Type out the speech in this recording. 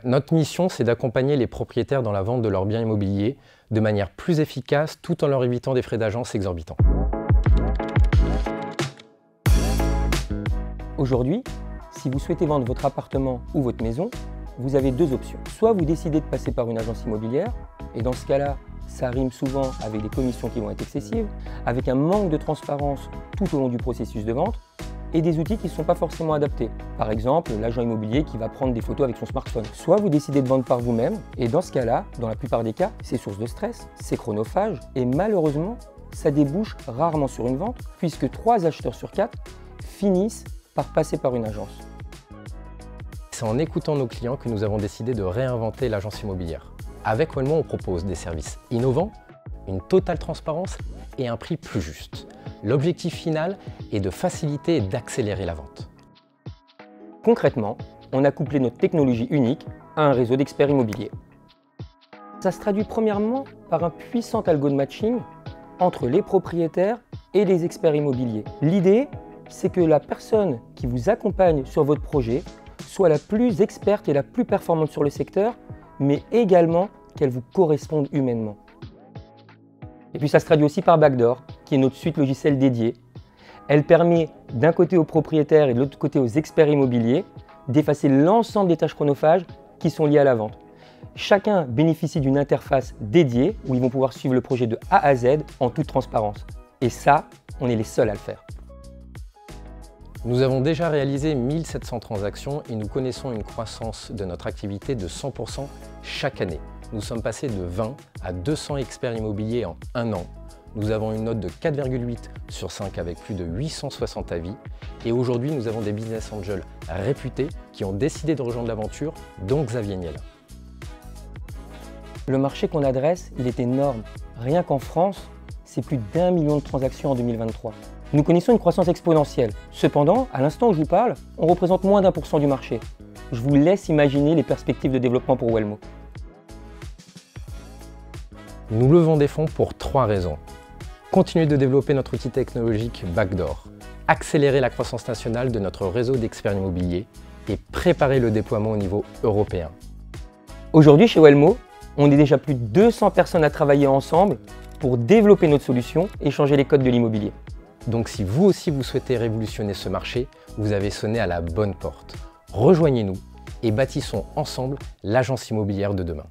Notre mission, c'est d'accompagner les propriétaires dans la vente de leurs biens immobiliers de manière plus efficace tout en leur évitant des frais d'agence exorbitants. Aujourd'hui, si vous souhaitez vendre votre appartement ou votre maison, vous avez deux options. Soit vous décidez de passer par une agence immobilière, et dans ce cas-là, ça rime souvent avec des commissions qui vont être excessives, avec un manque de transparence tout au long du processus de vente, et des outils qui ne sont pas forcément adaptés. Par exemple, l'agent immobilier qui va prendre des photos avec son smartphone. Soit vous décidez de vendre par vous-même, et dans ce cas-là, dans la plupart des cas, c'est source de stress, c'est chronophage, et malheureusement, ça débouche rarement sur une vente, puisque 3 acheteurs sur 4 finissent par passer par une agence. C'est en écoutant nos clients que nous avons décidé de réinventer l'agence immobilière. Avec Wellmo, on propose des services innovants, une totale transparence et un prix plus juste. L'objectif final est de faciliter et d'accélérer la vente. Concrètement, on a couplé notre technologie unique à un réseau d'experts immobiliers. Ça se traduit premièrement par un puissant algo de matching entre les propriétaires et les experts immobiliers. L'idée, c'est que la personne qui vous accompagne sur votre projet soit la plus experte et la plus performante sur le secteur, mais également qu'elle vous corresponde humainement. Et puis ça se traduit aussi par Backdoor, qui est notre suite logicielle dédiée. Elle permet d'un côté aux propriétaires et de l'autre côté aux experts immobiliers d'effacer l'ensemble des tâches chronophages qui sont liées à la vente. Chacun bénéficie d'une interface dédiée où ils vont pouvoir suivre le projet de A à Z en toute transparence. Et ça, on est les seuls à le faire. Nous avons déjà réalisé 1700 transactions et nous connaissons une croissance de notre activité de 100% chaque année. Nous sommes passés de 20 à 200 experts immobiliers en 1 an. Nous avons une note de 4,8 sur 5 avec plus de 860 avis. Et aujourd'hui, nous avons des business angels réputés qui ont décidé de rejoindre l'aventure, dont Xavier Niel. Le marché qu'on adresse, il est énorme. Rien qu'en France, c'est plus d'1 million de transactions en 2023. Nous connaissons une croissance exponentielle. Cependant, à l'instant où je vous parle, on représente moins d'1% du marché. Je vous laisse imaginer les perspectives de développement pour Wellmo. Nous levons des fonds pour 3 raisons. Continuer de développer notre outil technologique Backdoor, accélérer la croissance nationale de notre réseau d'experts immobiliers et préparer le déploiement au niveau européen. Aujourd'hui, chez Wellmo, on est déjà plus de 200 personnes à travailler ensemble pour développer notre solution et changer les codes de l'immobilier. Donc si vous aussi vous souhaitez révolutionner ce marché, vous avez sonné à la bonne porte. Rejoignez-nous et bâtissons ensemble l'agence immobilière de demain.